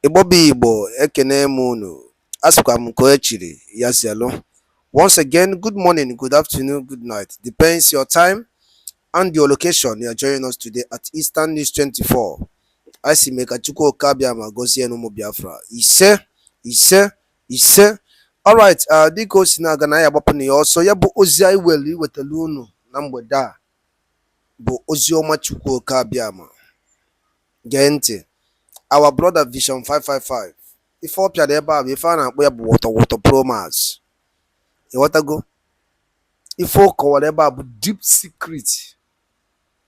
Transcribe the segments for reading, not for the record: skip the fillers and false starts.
Igbo ekene m unu. Asịkwa m ka echiri ya zialụ. Once again, good morning, good afternoon, good night. Depends your time and your location. You are joining us today at Eastern News 24. I see Mekachukwu Okabia Magozie n'ụmụ Biafra. Ise. Alright, dịka o si na-aga na ya agbapụ na ya ọsọ, ya bụ ozi anyị were iwetara unu na mgbede a bụ ozi ọma Chukwu Okabia ma. Gee ntị. Our brother Vision 555. Ife ọ pịara ebe a bụ ife a na-akpọ ya bụ wọtọwọtọ promas. Ịghọtago? Ife ọ kọwara ebe a bụ deep secret.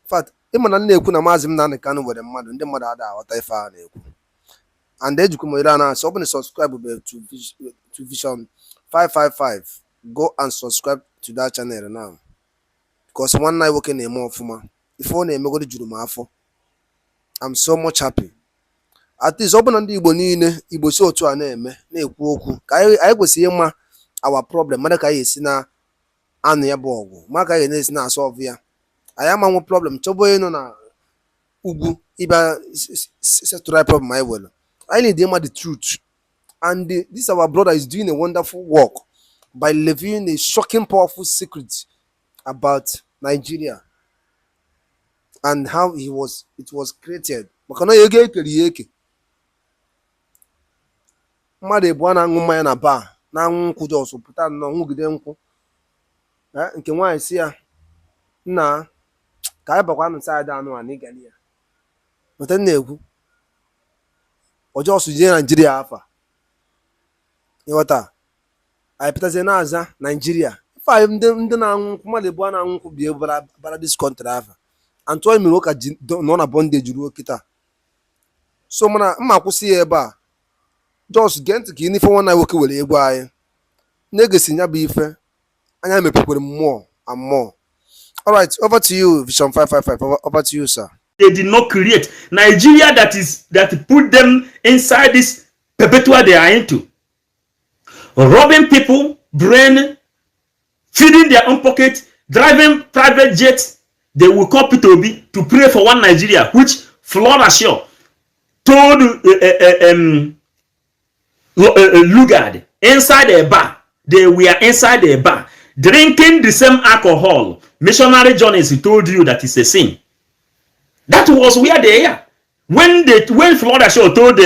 In fact, ịma na na-ekwu na Maazị Nnamdi Kanu nwere mmadụ, ndị mmadụ ada aghọta ife a na-ekwu. And ejikwa m ire a na-asị, ọ bụ na subscribe to Vision 555. Go and subscribe to that channel now. Because nwanne anyị nwoke na-eme ọfụma. Ife ọ na-emegodi juru m afọ. I'm so much happy. At least ọ bụ na ndị Igbo niile Igbo si otu a na-eme na-ekwu okwu ka anyị kwesịrị ịma our problem mmadụ ka anyị esi na anụ ya bụ ọgwụ ma ka anyị na-esi na asọlve ya. Anyị amanwụ problem chọbụ onye nọ na ugwu ịbịa setụrụ problem anyị nwere. I need ịma the truth, and this our brother is doing a wonderful work by revealing a shocking powerful secret about Nigeria and how it was created. Maka na ego ekere ya eke. Mmadụ ebu na-aṅụ mmanya na baa na-aṅụ nkwụ jọs pụta nnọọ nwugide nkwụ nke nwaanyị si ya nna ka anyị bakwa anụ saịdị anụ a n'ịgali ya weta na-ekwu ọjọọ jee Naijiria afa ịghọta anyị pụtazie na-aza Naijiria ife anyị ndị na-aṅụ nkwụ mmadụ ebu na-aṅụ nkwụ bie bara dis country afa antụọ mere ụka ji nọ na bondage ruo kịta. So mana mma akwụsị ya ebe a just gee ntị ka ife nwanne nwoke were egwu anyị na-egesi ya bụ ife anya mepekwere more and more. All right, over to you, Vision 555. Over to you, sir. They did not create Nigeria that put them inside this perpetual they are into, robbing people, brain, feeding their own pocket, driving private jets. They will call P2B to pray for one Nigeria, which Flora Shaw told Lugard inside a bar. They were inside a bar drinking the same alcohol. Missionary journeys told you that it's a sin. That was where they are. When Florida Show told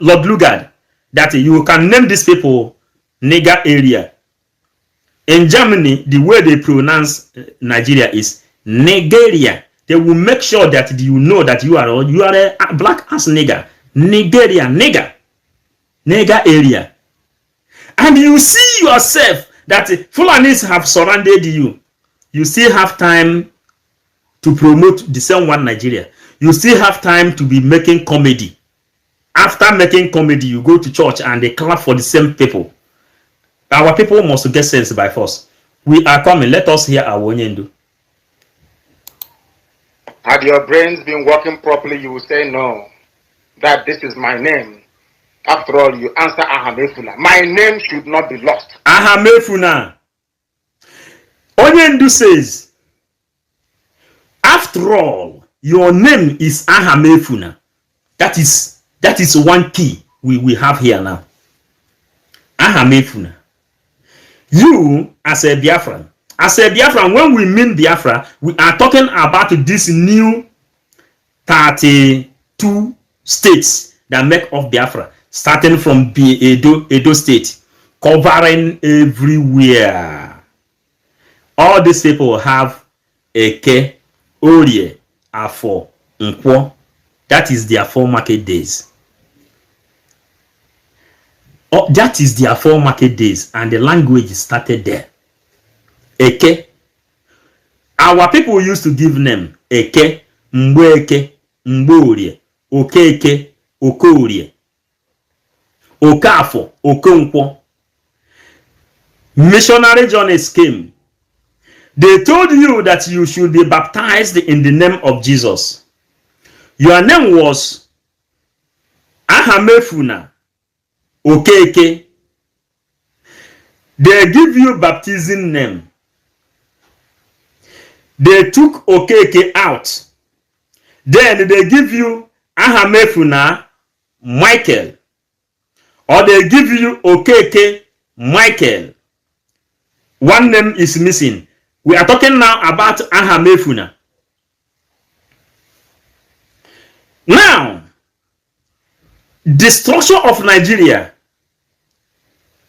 Lord Lugard that you can name these people nigger area. In Germany, the way they pronounce Nigeria is Nigeria. They will make sure that you know that you are a black ass nigger. Nigeria, nigger area. And you see yourself that Fulanis have surrounded you. You still have time to promote the same one Nigeria. You still have time to be making comedy. After making comedy, you go to church and they clap for the same people. Our people must get sense by force. We are coming. Let us hear our Onyendu. Had your brains been working properly, you would say no. That this is my name. After all, you answer Ahamefuna. My name should not be lost. Ahamefuna. Onyendu says, after all, your name is Ahamefuna. That is one key we have here now. Ahamefuna. You, as a Biafran, when we mean Biafra, we are talking about this new 32 states that make up Biafra, starting from Edo State, covering everywhere. All these people have Eke, Orie, Afo, Nkwo. That is their 4 market days. Oh, that is their 4 market days, and the language started there. Eke. Our people used to give name Eke, Mbweke, Mborie, Okeke, Okorie, Okafo, Okonkwo. Missionary journeys came. They told you that you should be baptized in the name of Jesus. Your name was Ahamefuna Okeke. They give you baptism name. They took Okeke out. Then they give you Ahamefuna Michael, or they give you Okeke Michael. One name is missing. We are talking now about Ahamefuna. Now, the structure of Nigeria,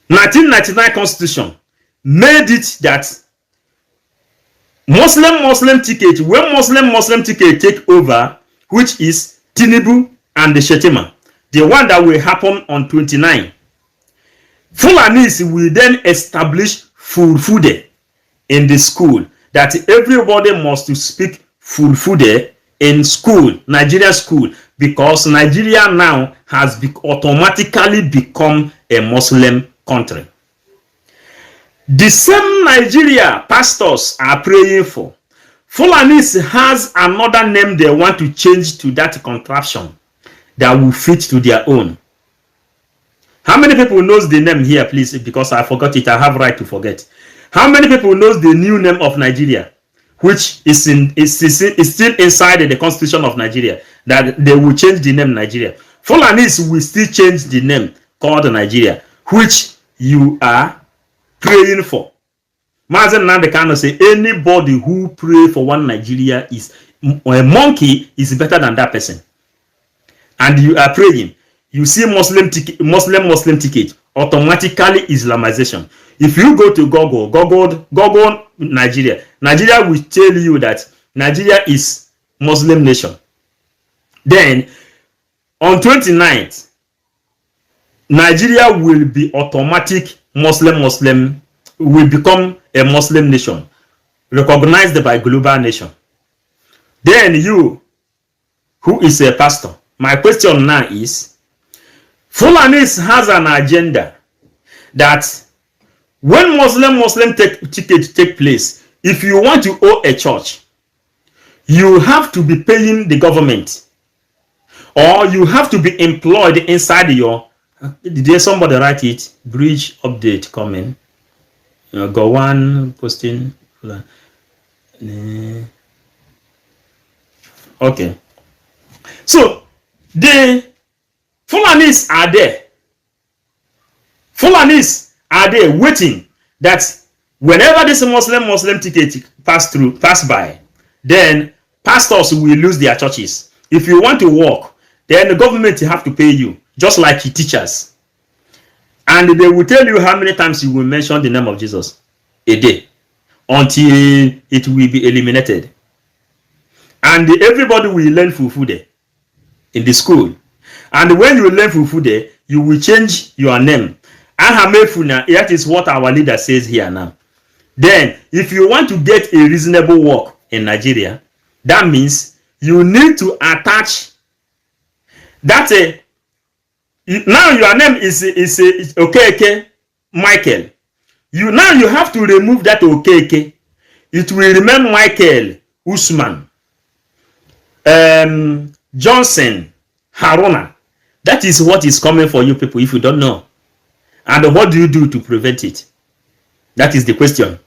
1999 Constitution, made it that Muslim ticket, when Muslim ticket take over, which is Tinubu and the Shetima, the one that will happen on 29. Fulanis will then establish Fulfude in the school, that everybody must speak Fulfude in school, Nigerian school, because Nigeria now has automatically become a Muslim country. The same Nigeria pastors are praying for. Fulanis has another name they want to change to that contraption that will fit to their own. How many people knows the name here, please? Because I forgot it. I have right to forget. How many people knows the new name of Nigeria, which is still inside the Constitution of Nigeria, that they will change the name Nigeria? Fulanis will still change the name called Nigeria, which you are praying for. Mazen Nandekano say anybody who pray for one Nigeria is a monkey is better than that person. And you are praying. You see Muslim ticket, automatically Islamization. If you go to Google Nigeria, Nigeria will tell you that Nigeria is Muslim nation. Then on 29th, Nigeria will be automatic Muslim will become a Muslim nation, recognized by global nation. Then you, who is a pastor, my question now is, Fulanis has an agenda that when Muslim ticket take place, if you want to owe a church, you have to be paying the government, or you have to be employed inside your. Did somebody write it? Bridge update coming. Go one posting. Okay. So the Fulanis are there. Fulanis are there waiting that whenever this Muslim ticket pass by, then pastors will lose their churches. If you want to work, then the government have to pay you, just like teachers. And they will tell you how many times you will mention the name of Jesus a day until it will be eliminated. And everybody will learn Fufude in the school. And when you learn Fufude, you will change your name. Ahamefuna, that is what our leader says here now. Then, if you want to get a reasonable work in Nigeria, that means you need to attach that. Now your name is Okeke Michael. You have to remove that Okeke. It will remain Michael Usman Johnson Haruna. That is what is coming for you people if you don't know. And what do you do to prevent it? That is the question.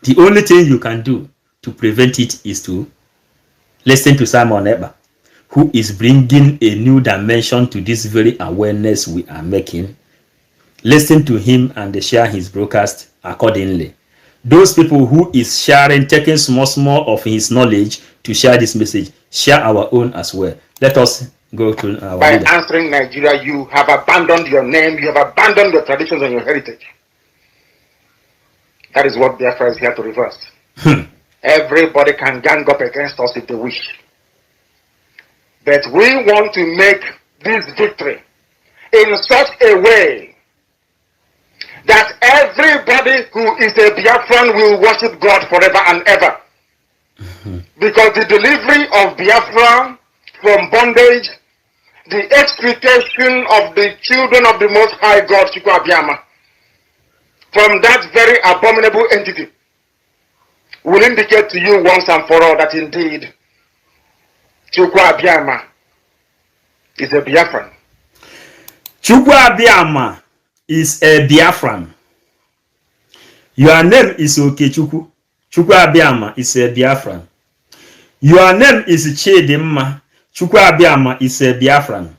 The only thing you can do to prevent it is to listen to Simon Eba, who is bringing a new dimension to this very awareness we are making. Listen to him and share his broadcast accordingly. Those people who is sharing, taking small of his knowledge to share this message, share our own as well. Let us go to our By leader. answering Nigeria, you have abandoned your name, you have abandoned your traditions and your heritage. That is what Biafra is here to reverse. Everybody can gang up against us if they wish. But we want to make this victory in such a way that everybody who is a Biafran will worship God forever and ever. Because the delivery of Biafra from bondage, the extrication of the children of the Most High God, Chukwu Abiyama, from that very abominable entity, will indicate to you once and for all that indeed Chukwu Abiyama is a Biafran. Chukwu Abiyama is a Biafran. Your name is Okechukwu. Chukwu Abiyama is a Biafran. Your name is Chedimma. Chukwu Abiyama is a Biafran.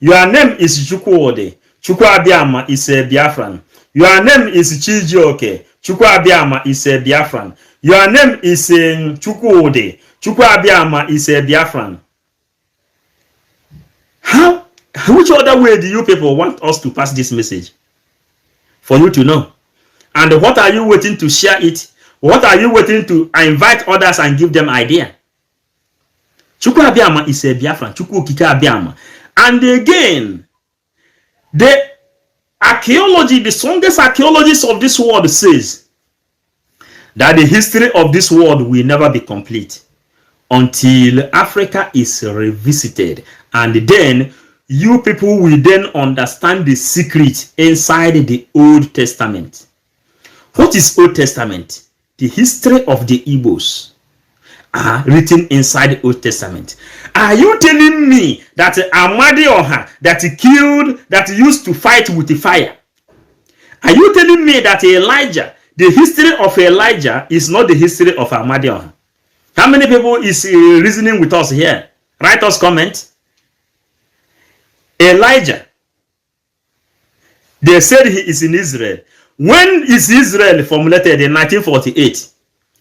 Your name is Chukwuode. Chukwuabiama is a Biafran. Your name is Chijioke. Chukwuabiama is a Biafran. Your name is Chukwuode. Chukwuabiama is a Biafran. How? Which other way do you people want us to pass this message? For you to know. And what are you waiting to share it? What are you waiting to invite others and give them idea? Chukwuabiama is a Biafran. Chukwukike Abiama. And again, the archaeology, the strongest archaeologist of this world says that the history of this world will never be complete until Africa is revisited. And then you people will then understand the secret inside the Old Testament. What is Old Testament? The history of the Igbos are written inside the Old Testament. Are you telling me that Amadioha that killed, that used to fight with the fire? Are you telling me that Elijah, the history of Elijah is not the history of Amadioha? How many people is reasoning with us here? Write us comment. Elijah, they said he is in Israel. When is Israel formulated? In 1948.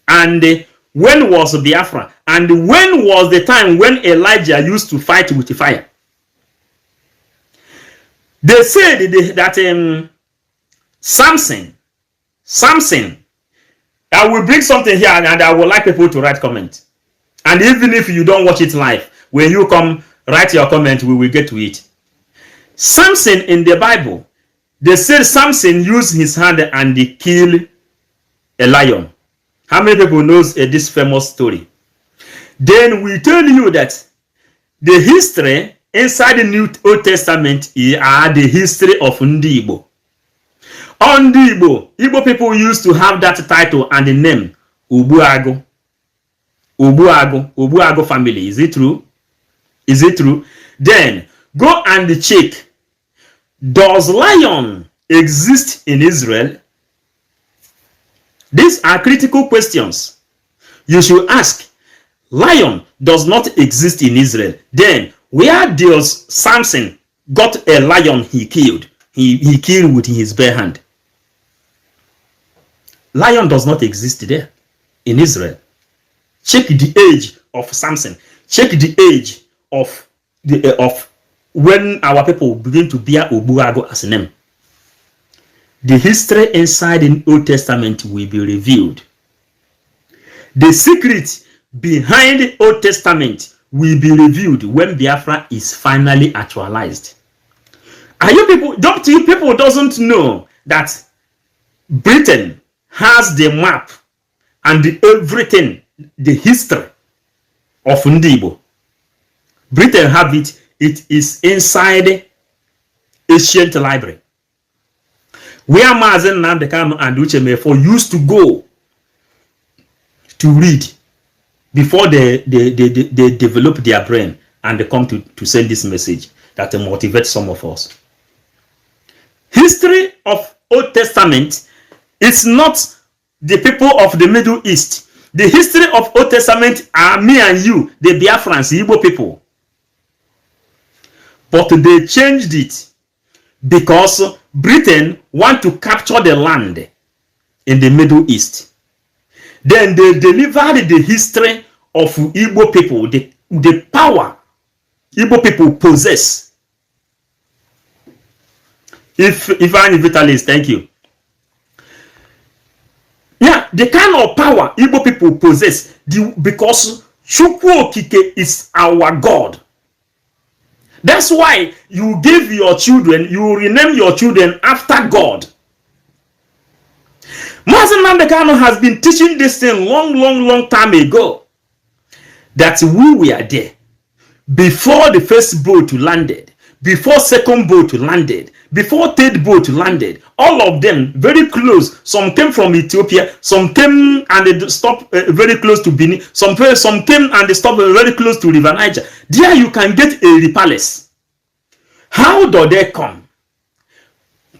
And when was Biafra? And when was the time when Elijah used to fight with the fire? They said that Samson, I will bring something here and I would like people to write comment. And even if you don't watch it live, when you come write your comment, we will get to it. Samson in the Bible, they said Samson used his hand and he killed a lion. How many people knows this famous story? Then we tell you that the history inside the New Old Testament are the history of Ndi Igbo. Igbo people used to have that title and the name Ubuago. Ubuago family. Is it true? Is it true? Then go and check. Does lion exist in Israel? These are critical questions you should ask. Lion does not exist in Israel. Then where does Samson got a lion he killed? He killed with his bare hand. Lion does not exist there in Israel. Check the age of Samson. Check the age of when our people begin to bear Obuago as a name. The history inside the Old Testament will be revealed. The secret behind the Old Testament will be revealed when Biafra is finally actualized. Are you people? Don't you people doesn't know that Britain has the map and everything, the history of Ndibo. Britain have it. It is inside ancient library where Mazen Namdekano and Uchemefo used to go to read before they develop their brain and they come to send this message that motivates some of us. History of Old Testament is not the people of the Middle East. The history of Old Testament are me and you, the Biafrans, Igbo people. But they changed it because Britain want to capture the land in the Middle East. Then they delivered the history of Igbo people, the power Igbo people possess. If Ivan Vitalis, thank you. Yeah, the kind of power Igbo people possess, because Chukwuokike is our God. That's why you give your children, you rename your children after God. Mazen Namdekano has been teaching this thing long time ago. That we were there before the first boat landed, before second boat landed, before third boat landed. All of them very close. Some came from Ethiopia, some came and they stopped very close to Benin, some came and they stopped very close to River Niger. There you can get a palace. How do they come?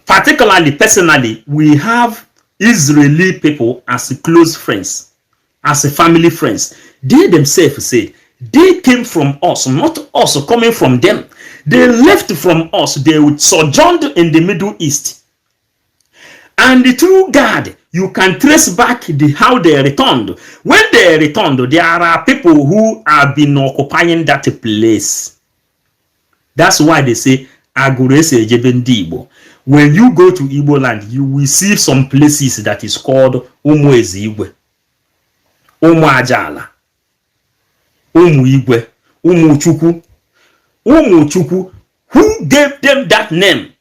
Particularly, personally, we have Israeli people as close friends, as a family friends. They themselves say they came from us, not us coming from them. They left from us. They sojourned in the Middle East. And through God, you can trace back how they returned. When they returned, there are people who have been occupying that place. That's why they say, Agurese Jebendi Igbo. When you go to Igbo land, you will see some places that is called Umu Ezigwe, Umu Ajala, Umu Igwe, Umu Chukwu. Umu Chukwu, who gave them that name?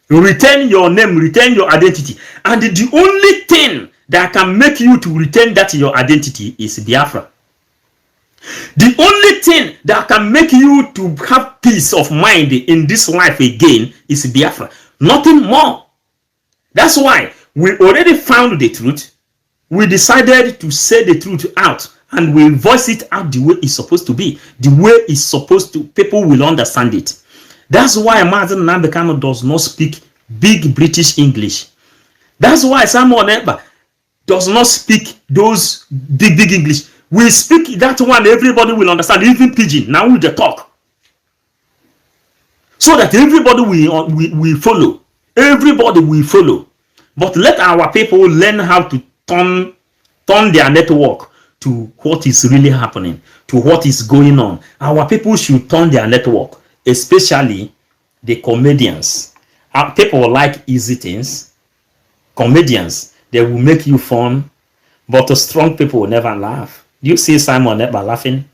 Retain your name, retain your identity. And the only thing that can make you to retain that your identity is Biafra. The only thing that can make you to have peace of mind in this life again is Biafra. Nothing more. That's why we already found the truth. We decided to say the truth out, and we voice it out the way it's supposed to be. The way it's supposed to, people will understand it. That's why Mazen Nambekano does not speak big British English. That's why Samuel Eba does not speak those big English. We speak that one everybody will understand, even Pidgin. Now we talk. So that everybody will follow. Everybody will follow. But let our people learn how to turn their network to what is really happening, to what is going on. Our people should turn their network, especially the comedians. People like easy things. Comedians, they will make you fun, but the strong people will never laugh. Do you see Simon Ekpa laughing?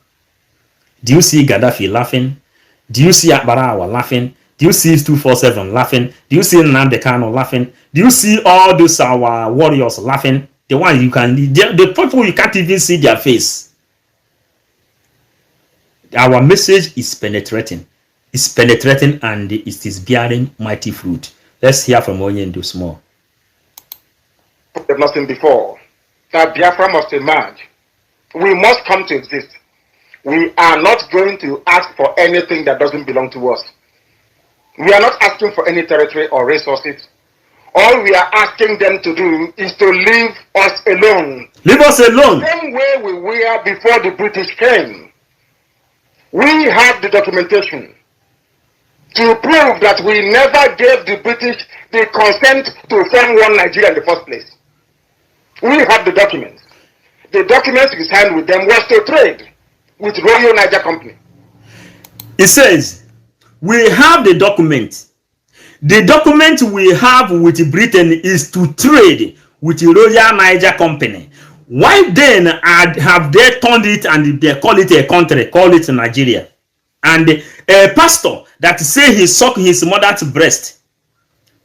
Do you see Gaddafi laughing? Do you see Akbarawa laughing? Do you see 247 laughing? Do you see Nnamdi Kanu laughing? Do you see all those our warriors laughing? The one you can, the people you can't even see their face. Our message is penetrating. It's penetrating and it is bearing mighty fruit. Let's hear from Onyendu small. There's nothing before. That Biafra must emerge. We must come to exist. We are not going to ask for anything that doesn't belong to us. We are not asking for any territory or resources. All we are asking them to do is to leave us alone. Leave us alone. The same way we were before the British came. We have the documentation to prove that we never gave the British the consent to form one Nigeria in the first place. We have the documents. The documents we signed with them was to trade with Royal Niger Company. It says, we have the document. The document we have with Britain is to trade with the Royal Niger Company. Why then have they turned it and they call it a country, call it Nigeria? And a pastor that say he sucked his mother's breast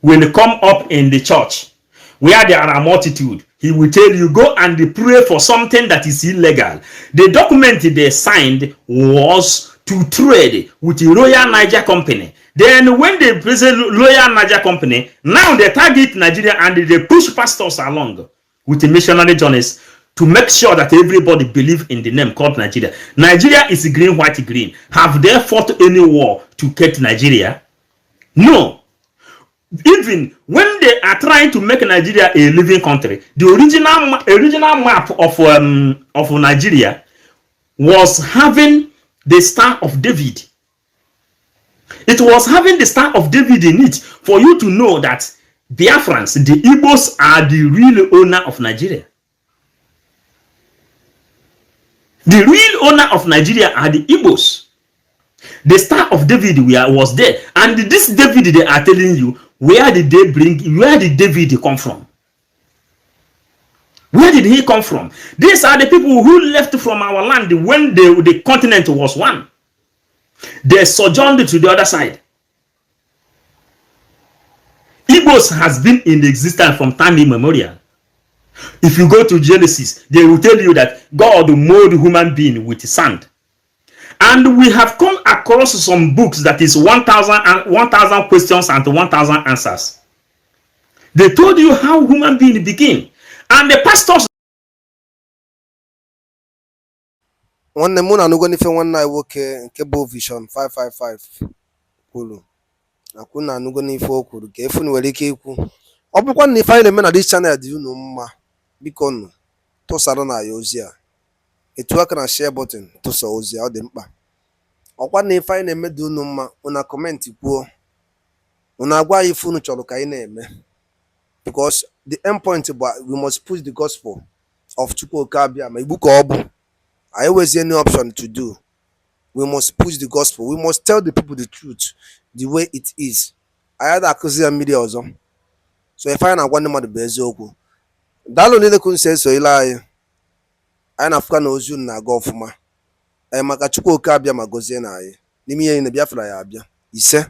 will come up in the church where there are a multitude. He will tell you, go and pray for something that is illegal. The document they signed was to trade with the Royal Niger Company. Then when they present Royal Niger Company, now they target Nigeria and they push pastors along with the missionary journeys to make sure that everybody believe in the name called Nigeria. Nigeria is green, white, green. Have they fought any war to get Nigeria? No. Even when they are trying to make Nigeria a living country, the original map of Nigeria was having the Star of David. It was having the Star of David in it for you to know that Biafrans, the Igbos, are the real owner of Nigeria. The real owner of Nigeria are the Igbos. The Star of David was there. And this David they are telling you, where did David come from? Where did he come from? These are the people who left from our land when the continent was one. They sojourned to the other side. Igbos has been in existence from time immemorial. If you go to Genesis, they will tell you that God made human being with sand. And we have come across some books that is 1,000 questions and 1,000 answers. They told you how human being begin. And the pastors. Nwanne mụ na-anụgo n'ife nwanne anyị nwoke nke bụ Vision 555 kwuru. Nakwu na-anụgo n'ife o kwuru ka efu nwere ike ikwu. Ọ bụkwa na ife anyị na-eme na this channel dị unu mma, biko nụ tụsara na ya ozi a. Etu aka na share button tụsa ozi a, ọ dị mkpa. ọkwa na ife anyị na-eme dị unu mma una kọmentị kwuo una agwa anyị ife unu chọrọ ka anyị na-eme because the end point bụ we must push the gospel of Chukwuka Abịama Igbo ka ọ bụ anyị wezie any option to do. We must push the gospel. We must tell the people the truth the way it is. anyị da-akụzi ya mmiri ọzọ so ife anyị na-agwa ndị mmadụ bụ eziokwu. Daalụ niile ka unu si esoyile anyị na-afụka na ozi unu na-aga ọfụma maka Chukwuka Abịama gozie na anyị n'ime ihe na Biafra ya abịa ise